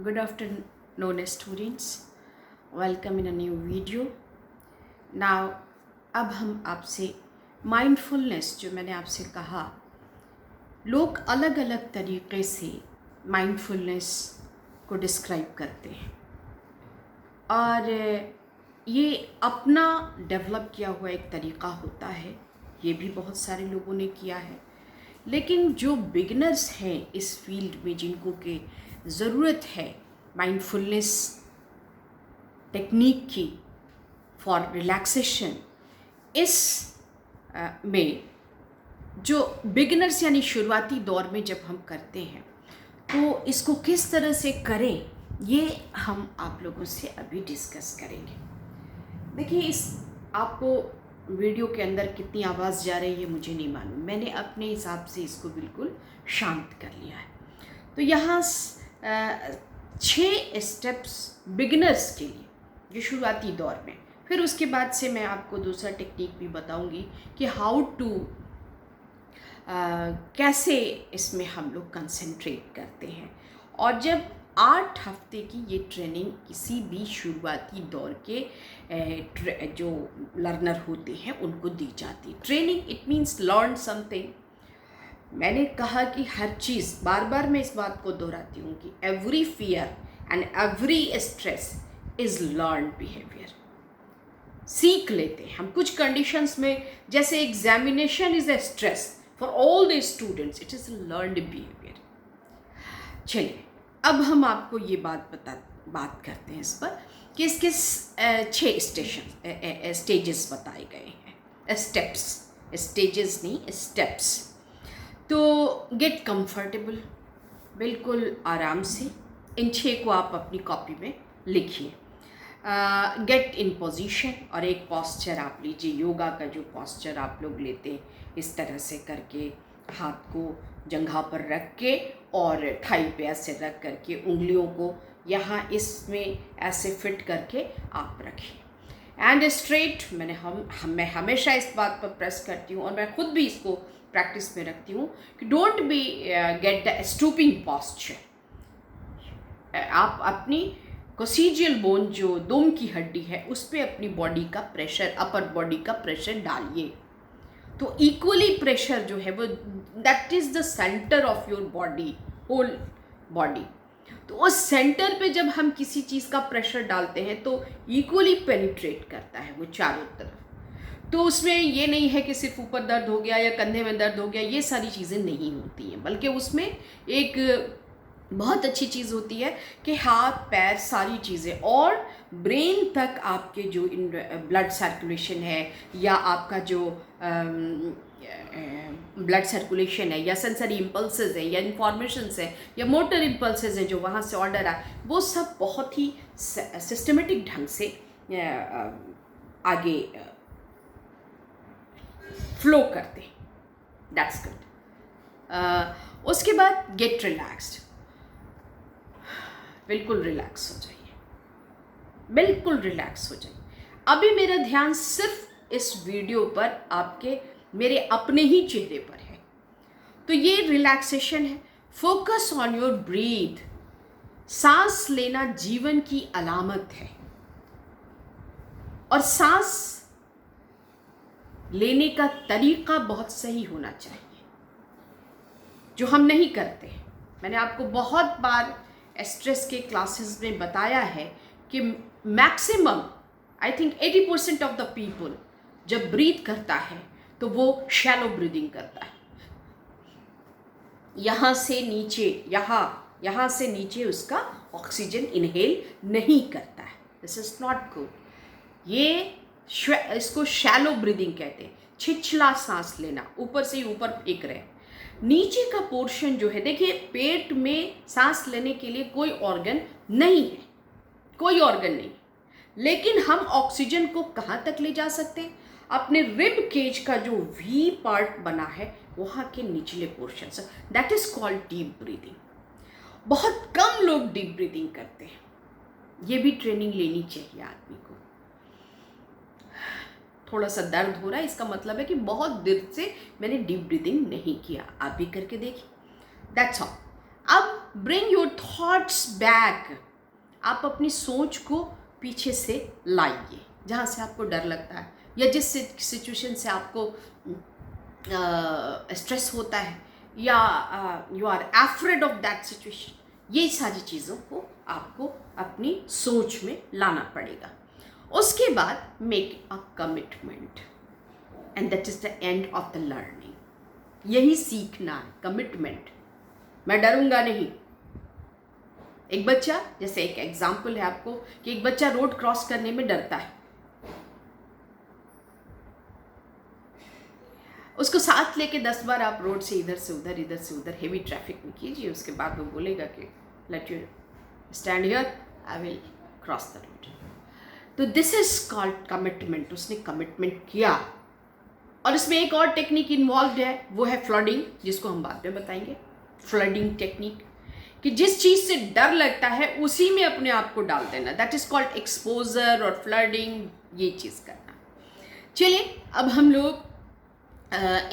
Good afternoon, students. Welcome in a new video. Now, अब हम आपसे माइंडफुलनेस, जो मैंने आपसे कहा, लोग अलग अलग तरीक़े से माइंडफुलनेस को डिस्क्राइब करते हैं और ये अपना डेवलप किया हुआ एक तरीक़ा होता है। ये भी बहुत सारे लोगों ने किया है, लेकिन जो बिगिनर्स हैं इस फील्ड में, जिनको के ज़रूरत है माइंडफुलनेस टेक्निक की फॉर रिलैक्सेशन, इस में जो बिगिनर्स यानी शुरुआती दौर में जब हम करते हैं तो इसको किस तरह से करें, ये हम आप लोगों से अभी डिस्कस करेंगे। देखिए, इस आपको वीडियो के अंदर कितनी आवाज़ जा रही है मुझे नहीं मालूम, मैंने अपने हिसाब से इसको बिल्कुल शांत कर लिया है। तो यहाँ 6 स्टेप्स बिगिनर्स के लिए जो शुरुआती दौर में, फिर उसके बाद से मैं आपको दूसरा टेक्निक भी बताऊंगी कि हाउ टू कैसे इसमें हम लोग कंसंट्रेट करते हैं। और जब 8 हफ्ते की ये ट्रेनिंग किसी भी शुरुआती दौर के जो लर्नर होते हैं उनको दी जाती है। Training it means learn something. मैंने कहा कि हर चीज़, बार बार मैं इस बात को दोहराती हूँ कि every fear and every stress is learn behaviour. सीख लेते हैं हम कुछ कंडीशंस में, जैसे examination is a stress for all the students, it is learned behaviour. चलिए, अब हम आपको ये बात करते हैं इस पर कि इसके 6 स्टेजेस बताए गए हैं। स्टेप्स, स्टेजेस नहीं, स्टेप्स। तो गेट कंफर्टेबल, बिल्कुल आराम से। इन 6 को आप अपनी कॉपी में लिखिए। गेट इन पोजीशन, और एक पोस्चर आप लीजिए, योगा का जो पोस्चर आप लोग लेते हैं, इस तरह से करके हाथ को जंघा पर रख के और थाई पे ऐसे रख करके उंगलियों को यहाँ इसमें ऐसे फिट करके आप रखिए। एंड स्ट्रेट, मैं हमेशा इस बात पर प्रेस करती हूँ और मैं खुद भी इसको प्रैक्टिस में रखती हूँ कि don't be get the stooping posture. आप अपनी कोसिजियल बोन, जो दुम की हड्डी है, उस पर अपनी बॉडी का प्रेशर, अपर बॉडी का प्रेशर डालिए। तो इक्वली प्रेशर जो है वो, that is the centre of your body, whole body. तो उस सेंटर पे जब हम किसी चीज़ का प्रेशर डालते हैं तो इक्वली पेनिट्रेट करता है वो चारों तरफ। तो उसमें ये नहीं है कि सिर्फ ऊपर दर्द हो गया या कंधे में दर्द हो गया, ये सारी चीज़ें नहीं होती हैं, बल्कि उसमें एक बहुत अच्छी चीज़ होती है कि हाथ पैर सारी चीज़ें और ब्रेन तक आपके जो ब्लड सर्कुलेशन है, या आपका जो ब्लड सर्कुलेशन है, या सेंसरी इम्पल्सेस है, या इंफॉर्मेशंस है, या मोटर इम्पल्सेस है, जो वहाँ से ऑर्डर आए, वो सब बहुत ही सिस्टमेटिक ढंग से आगे फ्लो करते हैं। That's good. उसके बाद गेट रिलैक्स्ड, बिल्कुल रिलैक्स हो जाइए, बिल्कुल रिलैक्स हो जाइए। अभी मेरा ध्यान सिर्फ इस वीडियो पर, आपके मेरे अपने ही चेहरे पर है। तो ये रिलैक्सेशन है। Focus on your breathe. सांस लेना जीवन की अलामत है, और सांस लेने का तरीका बहुत सही होना चाहिए, जो हम नहीं करते। मैंने आपको बहुत बार स्ट्रेस के क्लासेस में बताया है कि maximum, I think 80% of the people जब ब्रीथ करता है तो वो शैलो ब्रीदिंग करता है। यहाँ से नीचे, यहाँ से नीचे उसका ऑक्सीजन इनहेल नहीं करता है। This is not good. इसको शैलो ब्रीदिंग कहते हैं, छिछला सांस लेना, ऊपर से ही ऊपर फेंक रहे हैं। नीचे का पोर्शन जो है, देखिए, पेट में सांस लेने के लिए कोई ऑर्गन नहीं है, कोई ऑर्गन नहीं, लेकिन हम ऑक्सीजन को कहाँ तक ले जा सकते हैं? अपने रिब केज का जो वी पार्ट बना है, वहाँ के निचले पोर्शन से। That is called deep breathing. बहुत कम लोग डीप ब्रीदिंग करते हैं। ये भी ट्रेनिंग लेनी चाहिए आदमी को। थोड़ा सा दर्द हो रहा है, इसका मतलब है कि बहुत देर से मैंने डीप ब्रीदिंग नहीं किया। आप भी करके देखिए। That's all. अब ब्रिंग योर थॉट्स बैक, आप अपनी सोच को पीछे से लाइए जहाँ से आपको डर लगता है या जिस सिचुएशन से आपको स्ट्रेस होता है या you are afraid of that situation, ये सारी चीज़ों को आपको अपनी सोच में लाना पड़ेगा। उसके बाद make a commitment and that is the end of the learning. यही सीखना है, कमिटमेंट। मैं डरूंगा नहीं। एक बच्चा, जैसे एक एग्जाम्पल है आपको कि एक बच्चा रोड क्रॉस करने में डरता है, उसको साथ लेके 10 बार आप रोड से इधर से उधर हेवी ट्रैफिक में कीजिए, उसके बाद वो बोलेगा कि let you stand here, I will cross the road. तो दिस इज कॉल्ड कमिटमेंट। उसने कमिटमेंट किया। और इसमें एक और टेक्निक इन्वॉल्व है, वो है फ्लडिंग, जिसको हम बाद में बताएंगे। फ्लडिंग टेक्निक, कि जिस चीज़ से डर लगता है उसी में अपने आप को डाल देना, दैट इज कॉल्ड एक्सपोजर और फ्लडिंग, ये चीज़ करना। चलिए अब हम लोग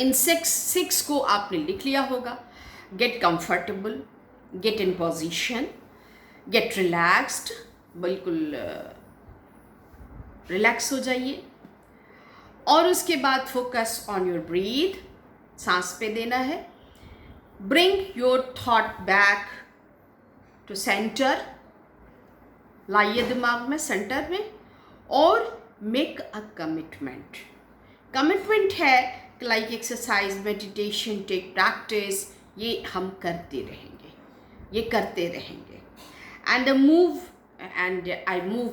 इन सिक्स को आपने लिख लिया होगा। Get comfortable, get in position, get relaxed, बिल्कुल रिलैक्स हो जाइए। और उसके बाद फोकस ऑन योर ब्रीथ, सांस पे देना है। Bring your thought back to centre, लाइए दिमाग में सेंटर में। और मेक अ कमिटमेंट। कमिटमेंट है like exercise, meditation, take practice, ये हम करते रहेंगे, ये करते रहेंगे। And move and I move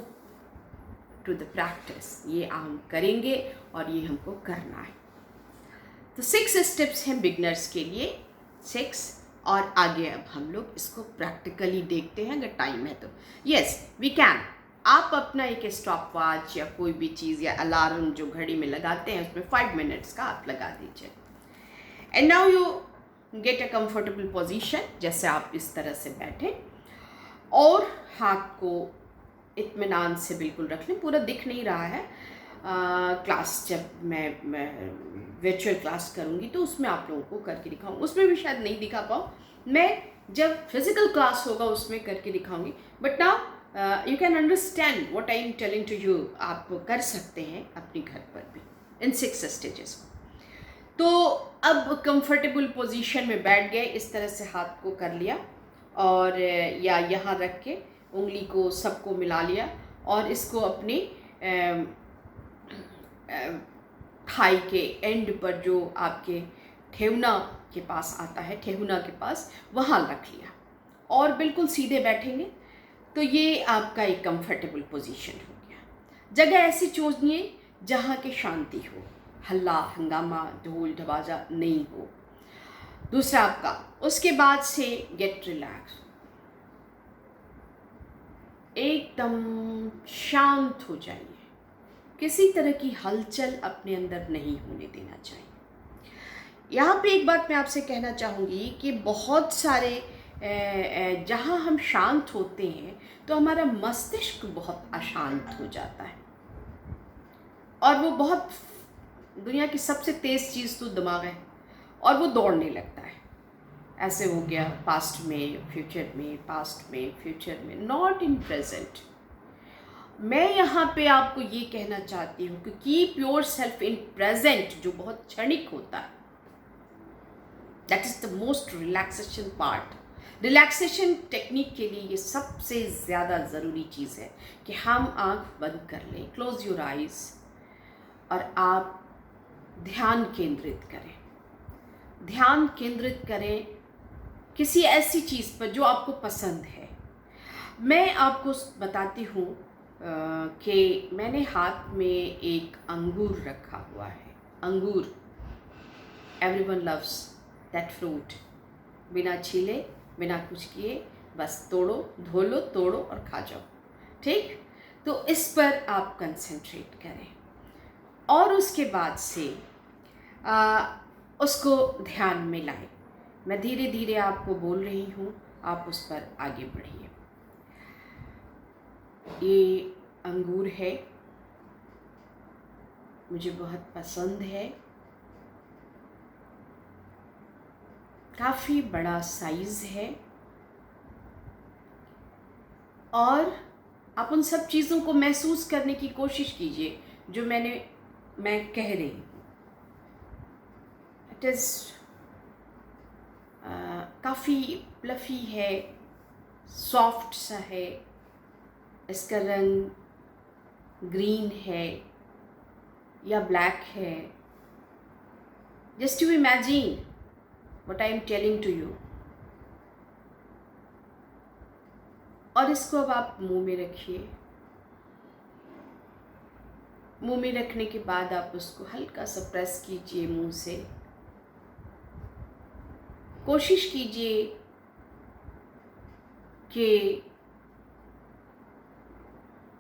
to the practice, ये हम करेंगे और ये हमको करना है। तो 6 स्टेप्स हैं बिगनर्स के लिए, 6। और आगे अब हम लोग इसको प्रैक्टिकली देखते हैं अगर टाइम है तो। Yes we can. आप अपना एक स्टॉप वॉच या कोई भी चीज़ या अलार्म जो घड़ी में लगाते हैं उसमें 5 मिनट्स का आप लगा दीजिए। And now you get a comfortable position, जैसे आप इस तरह से बैठे और हाथ को इत्मीनान से बिल्कुल रख लें। पूरा दिख नहीं रहा है। क्लास जब मैं वर्चुअल क्लास करूँगी तो उसमें आप लोगों को करके दिखाऊँ, उसमें भी शायद नहीं दिखा पाऊँ। मैं जब फिजिकल क्लास होगा उसमें करके दिखाऊंगी। But now you can understand what I am telling to you. आप कर सकते हैं अपने घर पर भी इन 6 स्टेजेस। तो अब कंफर्टेबल पोजीशन में बैठ गए, इस तरह से हाथ को कर लिया और या यहाँ रख के उंगली को सबको मिला लिया और इसको अपने थाई के एंड पर जो आपके ठेहुना के पास आता है, ठेहुना के पास, वहाँ रख लिया और बिल्कुल सीधे बैठेंगे। तो ये आपका एक कंफर्टेबल पोजीशन हो गया। जगह ऐसी चुनिए जहाँ की शांति हो, हल्ला हंगामा ढोल ढबाजा नहीं हो। दूसरा आपका, उसके बाद से गेट रिलैक्स, एकदम शांत हो जाइए। किसी तरह की हलचल अपने अंदर नहीं होने देना चाहिए। यहाँ पे एक बात मैं आपसे कहना चाहूँगी कि बहुत सारे जहाँ हम शांत होते हैं तो हमारा मस्तिष्क बहुत अशांत हो जाता है और वो बहुत, दुनिया की सबसे तेज़ चीज़ तो दिमाग है और वो दौड़ने लगता है। ऐसे हो गया पास्ट में फ्यूचर में, पास्ट में फ्यूचर में, नॉट इन प्रेजेंट। मैं यहाँ पे आपको ये कहना चाहती हूँ कि keep your self in present, जो बहुत क्षणिक होता है। That is the most relaxation part. Relaxation technique के लिए ये सबसे ज़्यादा ज़रूरी चीज़ है कि हम आँख बंद कर लें, क्लोज योर आइज़, और आप ध्यान केंद्रित करें। ध्यान केंद्रित करें किसी ऐसी चीज़ पर जो आपको पसंद है। मैं आपको बताती हूँ कि मैंने हाथ में एक अंगूर रखा हुआ है। अंगूर, एवरीवन लव्स दैट फ्रूट। बिना छीले, बिना कुछ किए, बस तोड़ो, धो लो, तोड़ो और खा जाओ। ठीक? तो इस पर आप कंसंट्रेट करें और उसके बाद से उसको ध्यान में लाएं। मैं धीरे धीरे आपको बोल रही हूँ, आप उस पर आगे बढ़िए। ये अंगूर है, मुझे बहुत पसंद है। काफ़ी बड़ा साइज़ है और आप उन सब चीज़ों को महसूस करने की कोशिश कीजिए जो मैं कह रही हूँ। इट इज़ काफ़ी प्लफ़ी है, सॉफ्ट सा है, इसका रंग ग्रीन है या ब्लैक है। Just to imagine what I am telling to you. और इसको अब आप मुंह में रखिए। मुंह में रखने के बाद आप उसको हल्का सा प्रेस कीजिए मुंह से। कोशिश कीजिए कि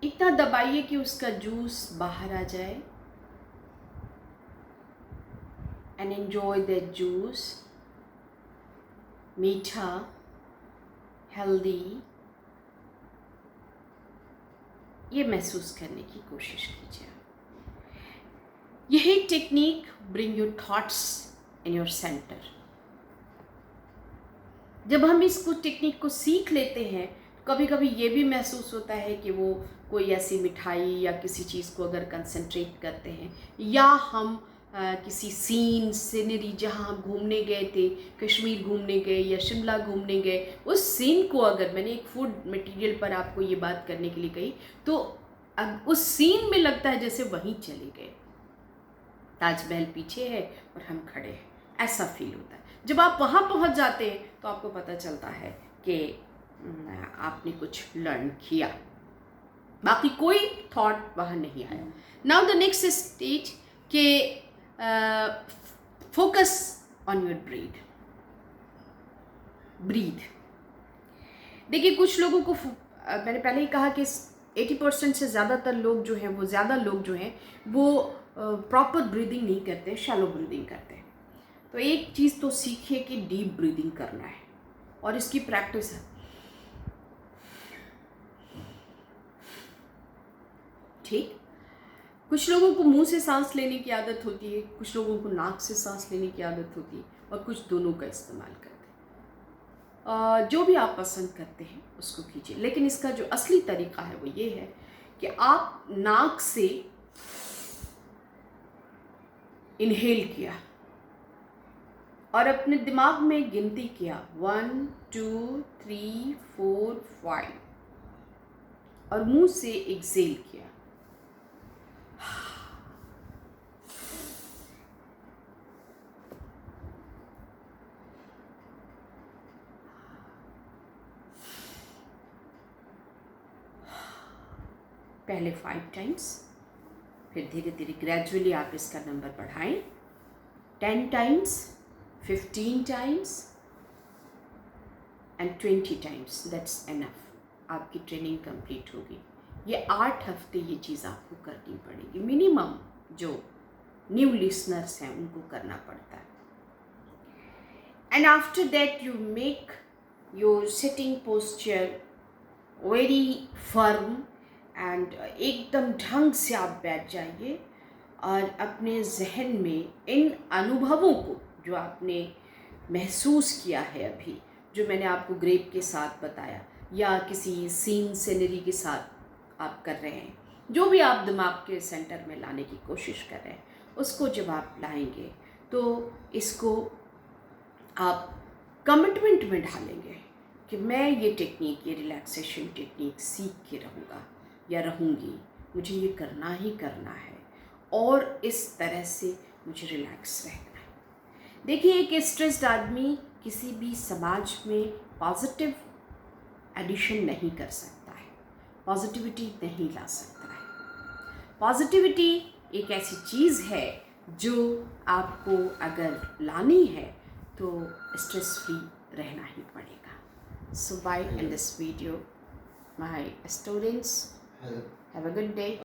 इतना दबाइए कि उसका जूस बाहर आ जाए। And enjoy that juice. मीठा, हेल्दी, ये महसूस करने की कोशिश कीजिए। यही technique bring your thoughts in your centre. जब हम इसको टेक्निक को सीख लेते हैं, कभी कभी ये भी महसूस होता है कि वो कोई ऐसी मिठाई या किसी चीज़ को अगर कंसंट्रेट करते हैं, या हम किसी सीनरी जहाँ हम घूमने गए थे, कश्मीर घूमने गए या शिमला घूमने गए, उस सीन को अगर मैंने एक फूड मटेरियल पर आपको ये बात करने के लिए कही, तो उस सीन में लगता है जैसे वहीं चले गए। ताजमहल पीछे है और हम खड़े हैं, ऐसा फील होता है। जब आप वहाँ पहुँच जाते हैं तो आपको पता चलता है कि आपने कुछ लर्न किया, बाकी कोई थॉट वहाँ नहीं आया। नाउ द नेक्स्ट स्टेज के फोकस ऑन योर ब्रीथ। देखिए, कुछ लोगों को मैंने पहले ही कहा कि 80% से ज़्यादातर लोग जो हैं, वो ज़्यादा लोग जो हैं वो प्रॉपर ब्रीदिंग नहीं करते हैं, शैलो ब्रीदिंग करते हैं। तो एक चीज़ तो सीखिए कि डीप ब्रीदिंग करना है, और इसकी प्रैक्टिस है। ठीक, कुछ लोगों को मुंह से सांस लेने की आदत होती है, कुछ लोगों को नाक से सांस लेने की आदत होती है, और कुछ दोनों का इस्तेमाल करते हैं। जो भी आप पसंद करते हैं उसको कीजिए, लेकिन इसका जो असली तरीका है वो ये है कि आप नाक से इनहेल किया और अपने दिमाग में गिनती किया 1 2 3 4 5, और मुंह से एक्सेल किया। पहले 5 टाइम्स, फिर धीरे धीरे ग्रेजुअली आप इसका नंबर बढ़ाएं। 10 times, 15 times and 20 times, that's enough. आपकी ट्रेनिंग कंप्लीट होगी। ये 8 हफ्ते ये चीज़ आपको करनी पड़ेगी मिनिमम। जो न्यू लिसनर्स हैं उनको करना पड़ता है। And after that you make your sitting posture very firm, and एकदम ढंग से आप बैठ जाइए और अपने जहन में इन अनुभवों को जो आपने महसूस किया है अभी, जो मैंने आपको ग्रेप के साथ बताया या किसी सीनरी के साथ आप कर रहे हैं, जो भी आप दिमाग के सेंटर में लाने की कोशिश कर रहे हैं, उसको जब आप लाएंगे तो इसको आप कमिटमेंट में डालेंगे कि मैं ये टेक्निक, ये रिलैक्सेशन टेक्निक सीख के रहूँगा या रहूँगी, मुझे ये करना ही करना है और इस तरह से मुझे रिलैक्स रहना है। देखिए, एक स्ट्रेस्ड आदमी किसी भी समाज में पॉजिटिव एडिशन नहीं कर सकता है, पॉजिटिविटी नहीं ला सकता है। पॉजिटिविटी एक ऐसी चीज़ है जो आपको अगर लानी है तो स्ट्रेस फ्री रहना ही पड़ेगा। So bye in this video, my students. Have a good day.